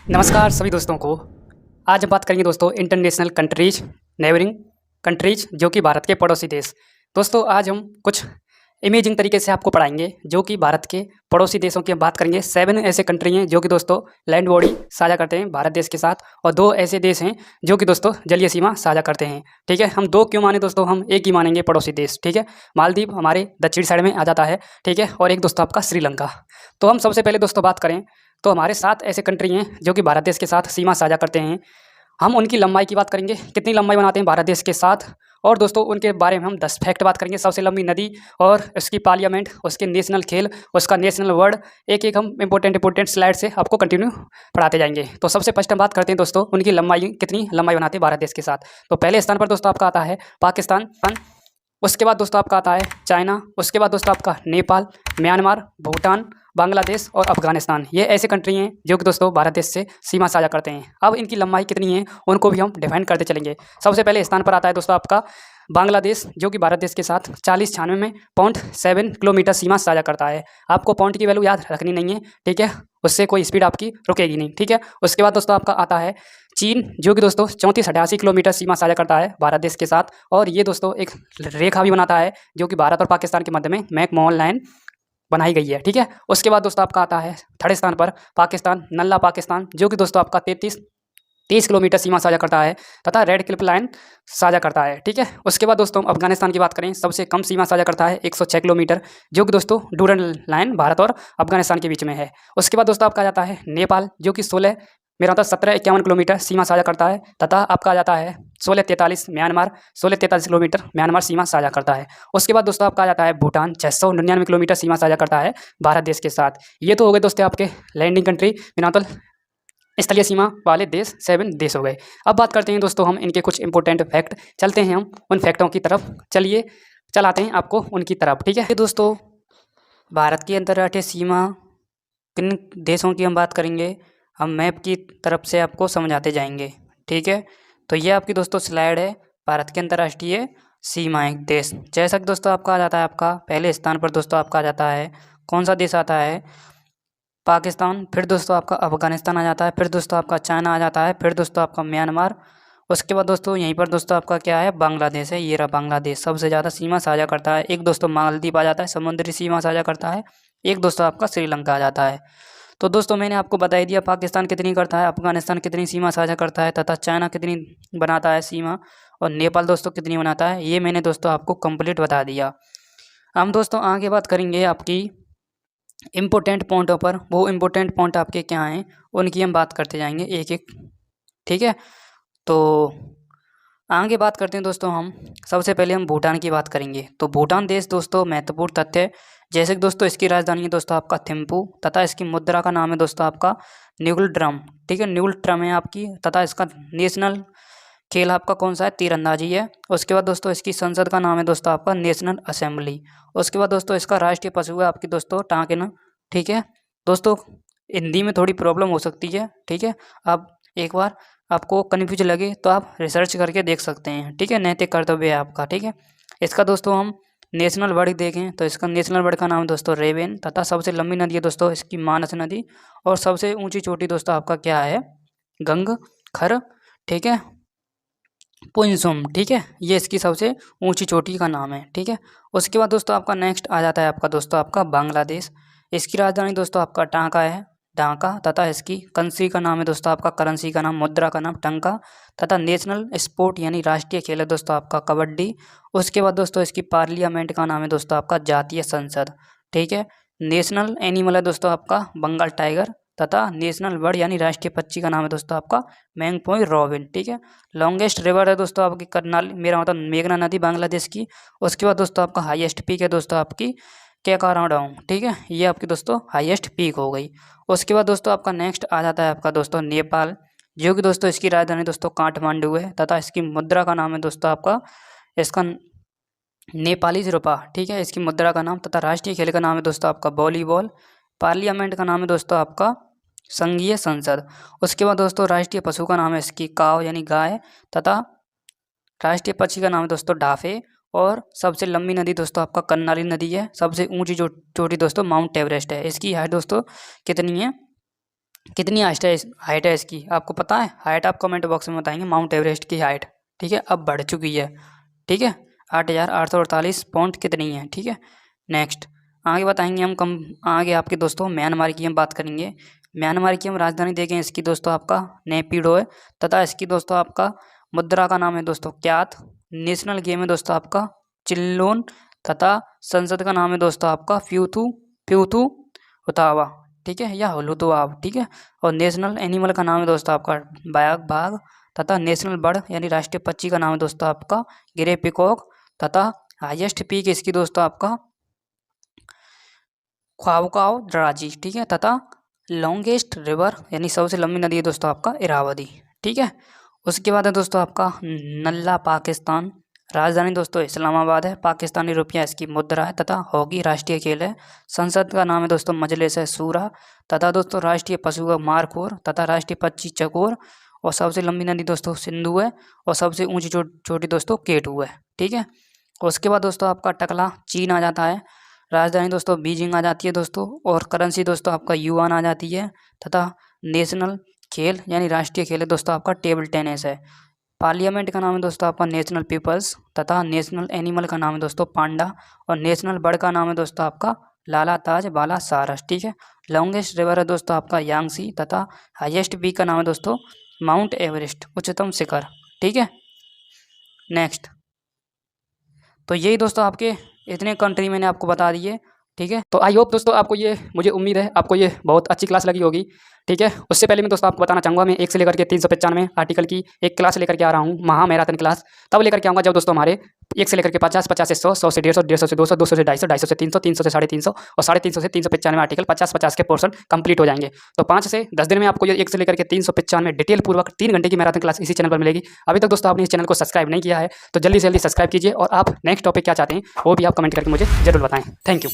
नमस्कार सभी दोस्तों को। आज हम बात करेंगे दोस्तों इंटरनेशनल कंट्रीज, नेबरिंग कंट्रीज, जो कि भारत के पड़ोसी देश। दोस्तों आज हम कुछ इमेजिंग तरीके से आपको पढ़ाएंगे जो कि भारत के पड़ोसी देशों की हम बात करेंगे। 7 ऐसे कंट्री हैं जो कि दोस्तों लैंड बॉडी साझा करते हैं भारत देश के साथ, और 2 ऐसे देश हैं जो कि दोस्तों जलीय सीमा साझा करते हैं। ठीक है, हम 2 क्यों माने दोस्तों, हम एक ही मानेंगे पड़ोसी देश। ठीक है, मालदीव हमारे दक्षिण साइड में आ जाता है। ठीक है, और एक दोस्तों आपका श्रीलंका। तो हम सबसे पहले दोस्तों बात करें तो हमारे 7 ऐसे कंट्री हैं जो कि भारत देश के साथ सीमा साझा करते हैं। हम उनकी लंबाई की बात करेंगे, कितनी लंबाई बनाते हैं भारत देश के साथ, और दोस्तों उनके बारे में हम 10 फैक्ट बात करेंगे। सबसे लंबी नदी और उसकी पार्लियामेंट, उसके नेशनल खेल, उसका नेशनल वर्ड, एक हम इंपॉर्टेंट स्लाइड से आपको कंटिन्यू पढ़ाते जाएंगे। तो सबसे फर्स्ट हम बात करते हैं दोस्तों उनकी लंबाई, कितनी लंबाई बनाते हैं भारत देश के साथ। तो पहले स्थान पर दोस्तों आपका आता है पाकिस्तान, उसके बाद दोस्तों आपका आता है चाइना, उसके बाद दोस्तों आपका नेपाल, म्यांमार, भूटान, बांग्लादेश और अफगानिस्तान। ये ऐसे कंट्री हैं जो कि दोस्तों भारत देश से सीमा साझा करते हैं। अब इनकी लंबाई कितनी है उनको भी हम डिफाइन करते चलेंगे। सबसे पहले स्थान पर आता है दोस्तों आपका बांग्लादेश, जो कि भारत देश के साथ 4096 में 0.7 किलोमीटर सीमा साझा करता है। आपको पॉइंट की वैल्यू याद रखनी नहीं है, ठीक है, उससे कोई स्पीड आपकी रुकेगी नहीं। ठीक है, उसके बाद दोस्तों आपका आता है चीन, जो कि दोस्तों 3488 किलोमीटर सीमा साझा करता है भारत देश के साथ, और ये दोस्तों एक रेखा भी बनाता है जो कि भारत और पाकिस्तान के मध्य में मैकमोहन लाइन बनाई गई है। ठीक है, उसके बाद दोस्तों आपका आता है थर्ड स्थान पर पाकिस्तान, नल्ला पाकिस्तान, जो कि दोस्तों आपका 30 किलोमीटर सीमा साझा करता है तथा रेड क्लिप लाइन साझा करता है। ठीक है, उसके बाद दोस्तों अफगानिस्तान की बात करें, सबसे कम सीमा साझा करता है 106 किलोमीटर, जो कि दोस्तों डूरन लाइन भारत और अफगानिस्तान के बीच में है। उसके बाद दोस्तों आपका आ जाता है नेपाल, जो कि 1751 किलोमीटर सीमा साझा करता है, तथा आपका आ जाता है 1643 म्यांमार, 1643 किलोमीटर म्यांमार सीमा साझा करता है। उसके बाद दोस्तों आपका आ जाता है भूटान, 699 किलोमीटर सीमा साझा करता है भारत देश के साथ। ये तो हो गए दोस्तों आपके लैंडिंग कंट्री, बिनातल स्थलीय सीमा वाले देश, 7 देश हो गए। अब बात करते हैं दोस्तों हम इनके कुछ इंपॉर्टेंट फैक्ट। चलते हैं हम उन फैक्टों की तरफ, चलिए चलाते हैं आपको उनकी तरफ। ठीक है दोस्तों, भारत की अंतर्राष्ट्रीय सीमा किन देशों की हम बात करेंगे, हम मैप की तरफ से आपको समझाते जाएंगे। ठीक है, तो ये आपकी दोस्तों स्लाइड है भारत के अंतर्राष्ट्रीय सीमाएं देश। जैसा कि दोस्तों आपका आ जाता है, आपका पहले स्थान पर दोस्तों आपका आ जाता है कौन सा देश आता है, पाकिस्तान, फिर दोस्तों आपका अफगानिस्तान आ जाता है, फिर दोस्तों आपका चाइना आ जाता है, फिर दोस्तों आपका म्यांमार, उसके बाद दोस्तों यहीं पर दोस्तों आपका क्या है, बांग्लादेश है। ये रहा बांग्लादेश, सबसे ज़्यादा सीमा साझा करता है। एक दोस्तों मालदीव आ जाता है, समुद्री सीमा साझा करता है। एक दोस्तों आपका श्रीलंका आ जाता है। तो दोस्तों मैंने आपको बता ही दिया पाकिस्तान कितनी करता है, अफगानिस्तान कितनी सीमा साझा करता है, तथा चाइना कितनी बनाता है सीमा, और नेपाल दोस्तों कितनी बनाता है, ये मैंने दोस्तों आपको कंप्लीट बता दिया। हम दोस्तों आगे बात करेंगे आपकी इम्पोर्टेंट पॉइंटों पर। वो इम्पोर्टेंट पॉइंट आपके क्या हैं उनकी हम बात करते जाएंगे एक एक। ठीक है, तो आगे बात करते हैं दोस्तों हम। सबसे पहले हम भूटान की बात करेंगे। तो भूटान देश दोस्तों महत्वपूर्ण तथ्य, जैसे कि दोस्तों इसकी राजधानी है दोस्तों आपका थिम्पू, तथा इसकी मुद्रा का नाम है दोस्तों आपका न्यूगल ड्रम। ठीक है, न्यूगल ड्रम है आपकी, तथा इसका नेशनल खेल आपका कौन सा है, तीरंदाजी है। उसके बाद दोस्तों इसकी संसद का नाम है दोस्तों आपका नेशनल असेंबली। उसके बाद दोस्तों इसका राष्ट्रीय पशु है आपकी दोस्तों टांगना। ठीक है दोस्तों, हिंदी में थोड़ी प्रॉब्लम हो सकती है। ठीक है, आप एक बार आपको कन्फ्यूज लगे तो आप रिसर्च करके देख सकते हैं। ठीक है, नैतिक कर्तव्य है आपका। ठीक है, इसका दोस्तों हम नेशनल वर्ड देखें तो इसका नेशनल वर्ड का नाम है दोस्तों रेवेन, तथा सबसे लंबी नदी है दोस्तों इसकी मानस नदी, और सबसे ऊंची चोटी दोस्तों आपका क्या है, गंगखर। ठीक है, पुनसुम। ठीक है, ये इसकी सबसे ऊंची चोटी का नाम है। ठीक है, उसके बाद दोस्तों आपका नेक्स्ट आ जाता है आपका दोस्तों आपका बांग्लादेश। इसकी राजधानी दोस्तों आपका ढाका है, ढाका, तथा इसकी करेंसी का नाम है दोस्तों आपका, करेंसी का नाम, मुद्रा का नाम टंका, तथा नेशनल स्पोर्ट यानी राष्ट्रीय खेल है दोस्तों आपका कबड्डी। उसके बाद दोस्तों इसकी पार्लियामेंट का नाम है दोस्तों आपका जातीय संसद। ठीक है, नेशनल एनिमल है दोस्तों आपका बंगाल टाइगर, तथा नेशनल बर्ड यानी राष्ट्रीय पक्षी का नाम है दोस्तों आपका मैंगपोई रॉबिन। ठीक है, लॉन्गेस्ट रिवर है दोस्तों आपकी करनाल, मेरा मतलब मेघना नदी बांग्लादेश की। उसके बाद दोस्तों आपका हाईएस्ट पीक है दोस्तों आपकी केकाराडांग। ठीक है, ये आपकी दोस्तों हाईएस्ट पीक हो गई। उसके बाद दोस्तों आपका नेक्स्ट आ जाता है आपका दोस्तों नेपाल, जो कि दोस्तों इसकी राजधानी दोस्तों काठमांडू है, तथा इसकी मुद्रा का नाम है दोस्तों आपका इसका नेपाली रुपा। ठीक है, इसकी मुद्रा का नाम, तथा राष्ट्रीय खेल का नाम है दोस्तों आपका वॉलीबॉल। पार्लियामेंट का नाम है दोस्तों आपका संघीय संसद। उसके बाद दोस्तों राष्ट्रीय पशु का नाम है इसकी काव यानी गाय, तथा राष्ट्रीय पक्षी का नाम है दोस्तों डाफे। और सबसे लंबी नदी दोस्तों आपका कर्नाली नदी है। सबसे ऊंची चोटी दोस्तों माउंट एवरेस्ट है। इसकी हाइट दोस्तों कितनी है, कितनी हाइट है इसकी आपको पता है? हाइट आप कमेंट बॉक्स में बताएंगे। माउंट एवरेस्ट की हाइट, ठीक है, अब बढ़ चुकी है, ठीक है, 8,848 पॉइंट कितनी है, ठीक है। नेक्स्ट आगे बताएंगे हम कम आगे आपके दोस्तों म्यांमार की हम बात करेंगे। म्यांमार की हम राजधानी देखें इसकी दोस्तों आपका नेपिडो है, तथा इसकी दोस्तों आपका मुद्रा का नाम है दोस्तों क्यात। नेशनल गेम है दोस्तों आपका चिल्लोन, तथा संसद का नाम है दोस्तों आपका प्यूथू उतावा, ठीक है, या हुलुतुआव, ठीक है। और नेशनल एनिमल का नाम है दोस्तों आपका बाघ, तथा नेशनल बर्ड यानी राष्ट्रीय पक्षी का नाम है दोस्तों आपका ग्रे पिकॉक, तथा हाईएस्ट पीक इसकी दोस्तों आपका ख्वाबुकाव दराजी, ठीक है, तथा लॉन्गेस्ट रिवर यानी सबसे लंबी नदी है दोस्तों आपका इरावदी, ठीक है। उसके बाद है दोस्तों आपका नल्ला पाकिस्तान। राजधानी दोस्तों इस्लामाबाद है। पाकिस्तानी रुपया इसकी मुद्रा है, तथा हॉकी राष्ट्रीय खेल है। संसद का नाम है दोस्तों मजलिस है सूरा, तथा दोस्तों राष्ट्रीय पशु है मारखोर, तथा राष्ट्रीय पक्षी चकोर। और सबसे लंबी नदी दोस्तों सिंधु है, और सबसे ऊंची चोटी दोस्तों केटू है, ठीक है। उसके बाद दोस्तों आपका टकला चीन आ जाता है। राजधानी दोस्तों बीजिंग आ जाती है दोस्तों, और करेंसी दोस्तों आपका युआन आ जाती है, तथा नेशनल खेल यानी राष्ट्रीय खेल है दोस्तों आपका टेबल टेनिस है। पार्लियामेंट का नाम है दोस्तों आपका नेशनल पीपल्स, तथा नेशनल एनिमल का नाम है दोस्तों पांडा, और नेशनल बर्ड का नाम है दोस्तों आपका लाला ताज बाला सारस, ठीक है। लॉन्गेस्ट रिवर है दोस्तों आपका यांगसी, तथा हाईएस्ट पीक का नाम है दोस्तों माउंट एवरेस्ट उच्चतम शिखर, ठीक है। नेक्स्ट तो यही दोस्तों आपके इतने कंट्री मैंने आपको बता दिए, ठीक है। तो आई होप दोस्तों आपको ये, मुझे उम्मीद है आपको ये बहुत अच्छी क्लास लगी होगी, ठीक है। उससे पहले मैं दोस्तों आपको बताना चाहूँगा मैं 1 से लेकर के 395 आर्टिकल की एक क्लास लेकर के आ रहा हूँ, महा मैराथन क्लास। तब लेकर के आऊँगा जब दोस्तों हमारे 1 से लेकर के 50, 50 से 100, 100 से 150, 150 से 200, 200 से 250, 250 से 300, 300 से 350 और 350 से 395 आर्टिकल 50, 50 के पोर्शन कंप्लीट हो जाएंगे। तो 5 से 10 दिन में आपको ये 1 से लेकर के 395 डिटेल पूर्वक 3 घंटे की मैराथन क्लास इसी चैनल पर मिलेगी। अभी तक दोस्तों आपने इस चैनल को सब्सक्राइब नहीं किया है तो जल्दी से जल्दी सब्सक्राइब कीजिए, और आप नेक्स्ट टॉपिक क्या चाहते हैं वो भी आप कमेंट करके मुझे जरूर बताएं। Thank you.